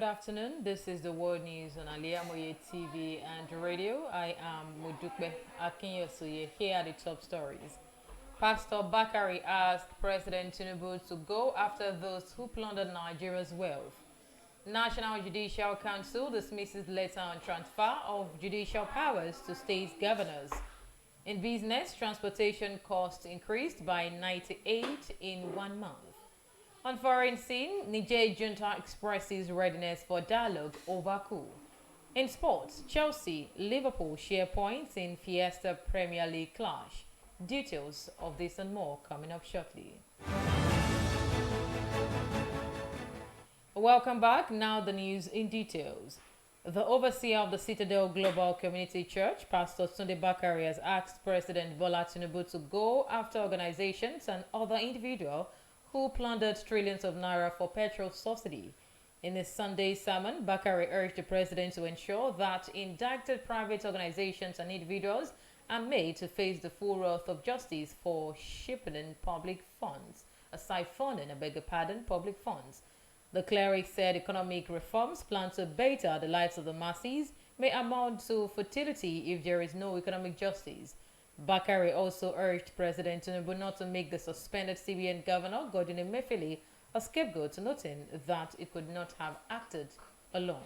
Good afternoon. This is the World News on Al-IyamoyeTv and radio. I am Modupe Akinyosoye. Here are the top stories. Pastor Bakari asked President Tinubu to go after those who plundered Nigeria's wealth. National Judicial Council dismisses letter on transfer of judicial powers to state governors. In business, transportation costs increased by 98 in 1 month. On foreign scene, Niger junta expresses readiness for dialogue over coup. In sports, Chelsea, Liverpool share points in Fiesta Premier League clash. Details of this and more coming up shortly. Welcome back. Now the news in details. The overseer of the Citadel Global Community Church, Pastor Tunde Bakari, has asked President Bola Tinubu to go after organizations and other individuals who plundered trillions of naira for petrol subsidy. In his Sunday sermon, Bakari urged the president to ensure that indicted private organizations and individuals are made to face the full wrath of justice for siphoning public funds, public funds. The cleric said economic reforms planned to better the lives of the masses may amount to futility if there is no economic justice. Bakari also urged President Tinubu not to make the suspended CBN governor, Godwin Emefiele, a scapegoat, noting that it could not have acted alone.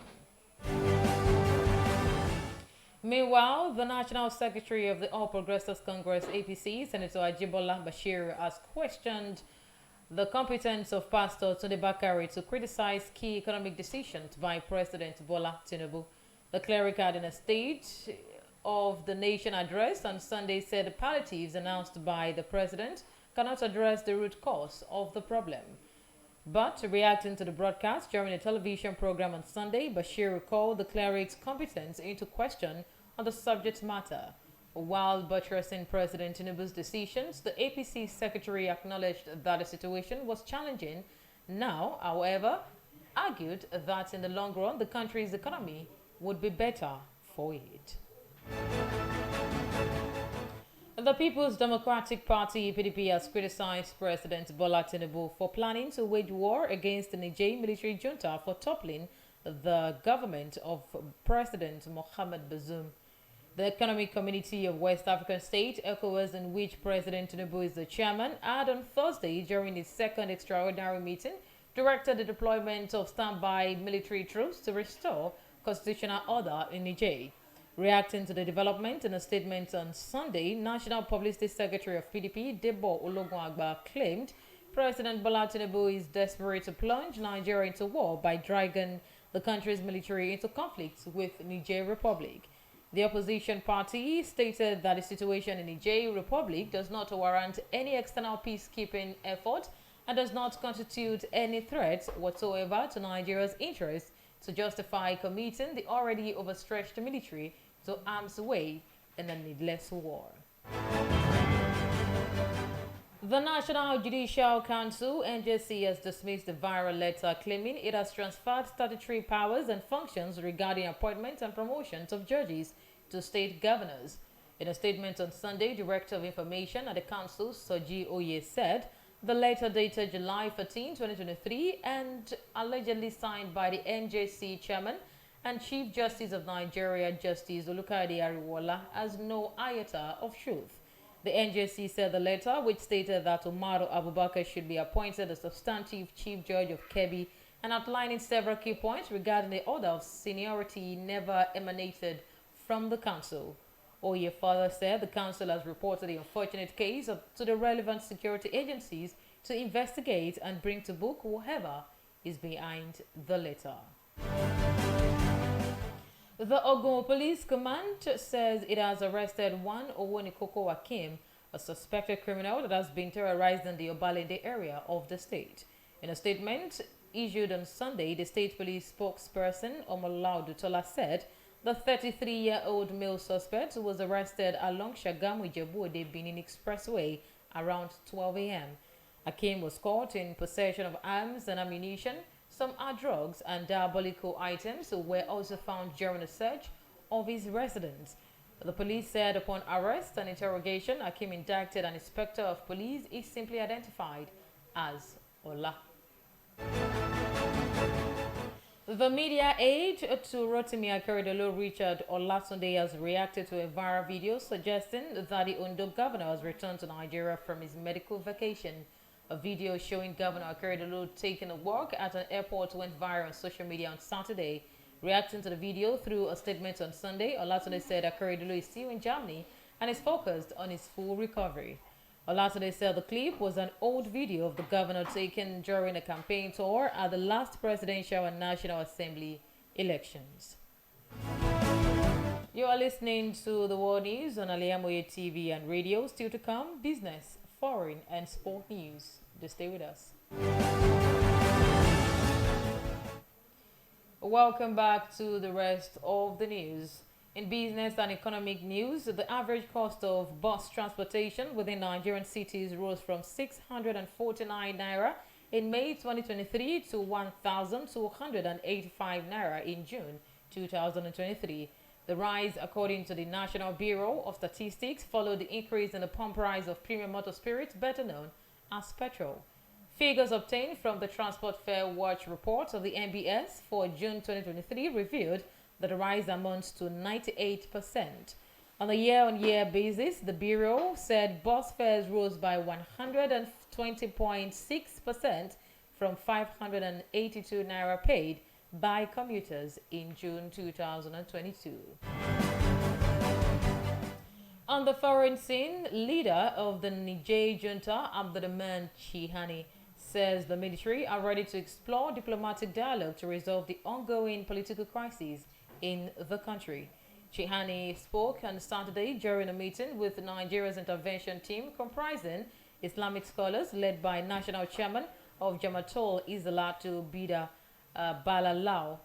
Meanwhile, the National Secretary of the All Progressives Congress, APC, Senator Ajibola Bashir, has questioned the competence of Pastor Tunde Bakari to criticize key economic decisions by President Bola Tinubu. The cleric had in a state of the nation address on Sunday said the palliatives announced by the president cannot address the root cause of the problem. But reacting to the broadcast during a television program on Sunday, Bashir called the cleric's competence into question on the subject matter. While buttressing President Tinubu's decisions, the APC secretary acknowledged that the situation was challenging. Now, however, argued that in the long run, the country's economy would be better for it. The People's Democratic Party (PDP) has criticized President Bola Tinubu for planning to wage war against the Niger military junta for toppling the government of President Mohamed Bazoum. The Economic Community of West African States, ECOWAS, in which President Tinubu is the chairman, had on Thursday, during its second extraordinary meeting, directed the deployment of standby military troops to restore constitutional order in Niger. Reacting to the development in a statement on Sunday, National Publicity Secretary of PDP, Debo Ologunagba, claimed President Bola Tinubu is desperate to plunge Nigeria into war by dragging the country's military into conflict with Niger Republic. The opposition party stated that the situation in Niger Republic does not warrant any external peacekeeping effort and does not constitute any threat whatsoever to Nigeria's interests to justify committing the already overstretched military to arms way in a needless war. The National Judicial Council (NJC) has dismissed the viral letter claiming it has transferred statutory powers and functions regarding appointment and promotions of judges to state governors. In a statement on Sunday, Director of Information at the Council, Soji Oye, said the letter dated July 14, 2023 and allegedly signed by the NJC chairman and Chief Justice of Nigeria, Justice Olukayode Ariwola, has no iota of truth. The NJC said the letter, which stated that Umaru Abubakar should be appointed as substantive Chief Judge of Kebbi and outlining several key points regarding the order of seniority, never emanated from the Council. Oye further said the Council has reported the unfortunate case to the relevant security agencies to investigate and bring to book whoever is behind the letter. The Ogun Police Command says it has arrested one Owonikoko Akim, a suspected criminal that has been terrorized in the Obalende area of the state. In a statement issued on Sunday, the state police spokesperson Omolaudu Tola said the 33-year-old male suspect was arrested along Shagamu Ijebu-Ode Benin Expressway around 12 a.m. Akim was caught in possession of arms and ammunition. Some hard drugs and diabolical items were also found during a search of his residence. The police said upon arrest and interrogation, Akim, indicted an inspector of police, is simply identified as Ola. The media aide to Rotimi Akeredolu, Richard Olatunde, has reacted to a viral video suggesting that the Ondo governor has returned to Nigeria from his medical vacation. A video showing Governor Akeredolu taking a walk at an airport went viral on social media on Saturday. Reacting to the video through a statement on Sunday, Olatunde said Akeredolu is still in Germany and is focused on his full recovery. Olatunde said the clip was an old video of the governor taken during a campaign tour at the last presidential and National Assembly elections. You are listening to the World News on Al-IyamoyeTv and radio. Still to come, business, foreign and sport news. Just stay with us. Welcome back to the rest of the news. In business and economic news, the average cost of bus transportation within Nigerian cities rose from 649 naira in May 2023 to 1,285 naira in June 2023. The rise, according to the National Bureau of Statistics, followed the increase in the pump price of premium motor spirits, better known as petrol. Figures obtained from the Transport Fair Watch report of the NBS for June 2023 revealed that the rise amounts to 98%. On a year-on-year basis, the Bureau said bus fares rose by 120.6% from 582 naira paid by commuters in June 2022. On the foreign scene, leader of the Niger junta, Abdurrahman Chihani, says the military are ready to explore diplomatic dialogue to resolve the ongoing political crisis in the country. Chihani spoke on Saturday during a meeting with Nigeria's intervention team comprising Islamic scholars led by National Chairman of Jamatul Izalatu Bida Balalau.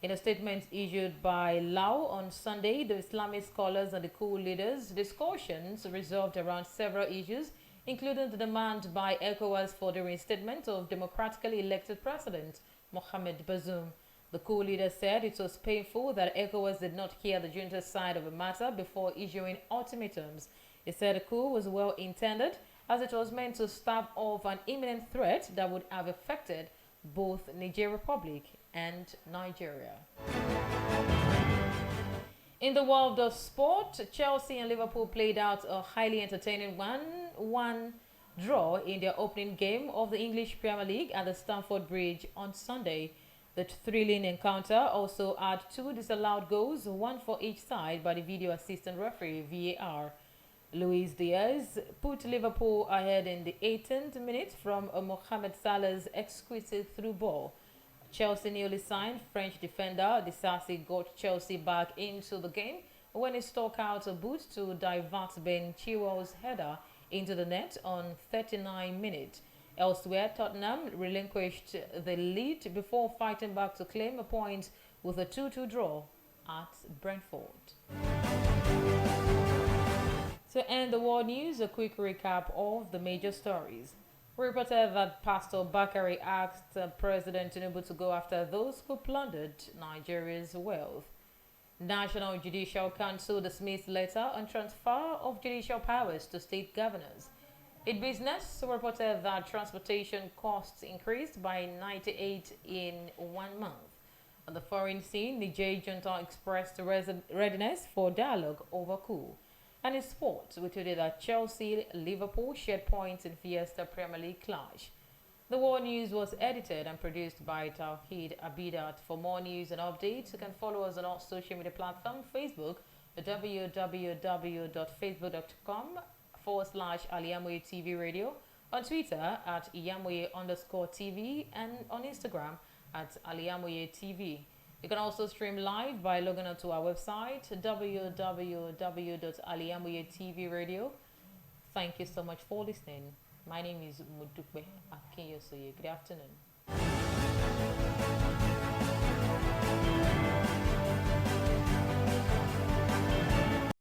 In a statement issued by Lau on Sunday, the Islamic scholars and the coup leaders' discussions resolved around several issues, including the demand by ECOWAS for the reinstatement of democratically elected President Mohamed Bazoum. The coup leader said it was painful that ECOWAS did not hear the junta's side of the matter before issuing ultimatums. He said the coup was well intended as it was meant to stave off an imminent threat that would have affected both Niger Republic and Nigeria. In the world of sport, Chelsea and Liverpool played out a highly entertaining 1-1 draw in their opening game of the English Premier League at the Stamford Bridge on Sunday. The thrilling encounter also had two disallowed goals, one for each side, by the video assistant referee VAR. Luis Diaz put Liverpool ahead in the 18th minute from Mohamed Salah's exquisite through ball. Chelsea newly signed French defender Disasi got Chelsea back into the game when he struck out a boot to divert Ben Chilwell's header into the net on 39 minutes. Elsewhere, Tottenham relinquished the lead before fighting back to claim a point with a 2-2 draw at Brentford. To end the world news, a quick recap of the major stories. We reported that Pastor Bakari asked President Tinubu to go after those who plundered Nigeria's wealth. National Judicial Council dismissed letter on transfer of judicial powers to state governors. In business, we reported that transportation costs increased by 98 in 1 month. On the foreign scene, Niger junta expressed readiness for dialogue over coup. And in sports, we told you that Chelsea, Liverpool shared points in Fiesta Premier League clash. The World News was edited and produced by Tawheed Abidat. For more news and updates, you can follow us on our social media platform, Facebook, www.facebook.com/Al-IyamoyeTV radio, on Twitter at Al-Iyamoye_TV, and on Instagram at Al-IyamoyeTV. You can also stream live by logging on to our website, www.Al-IyamoyeTV radio. Thank you so much for listening. My name is Modupe Akinyosoye. Good afternoon.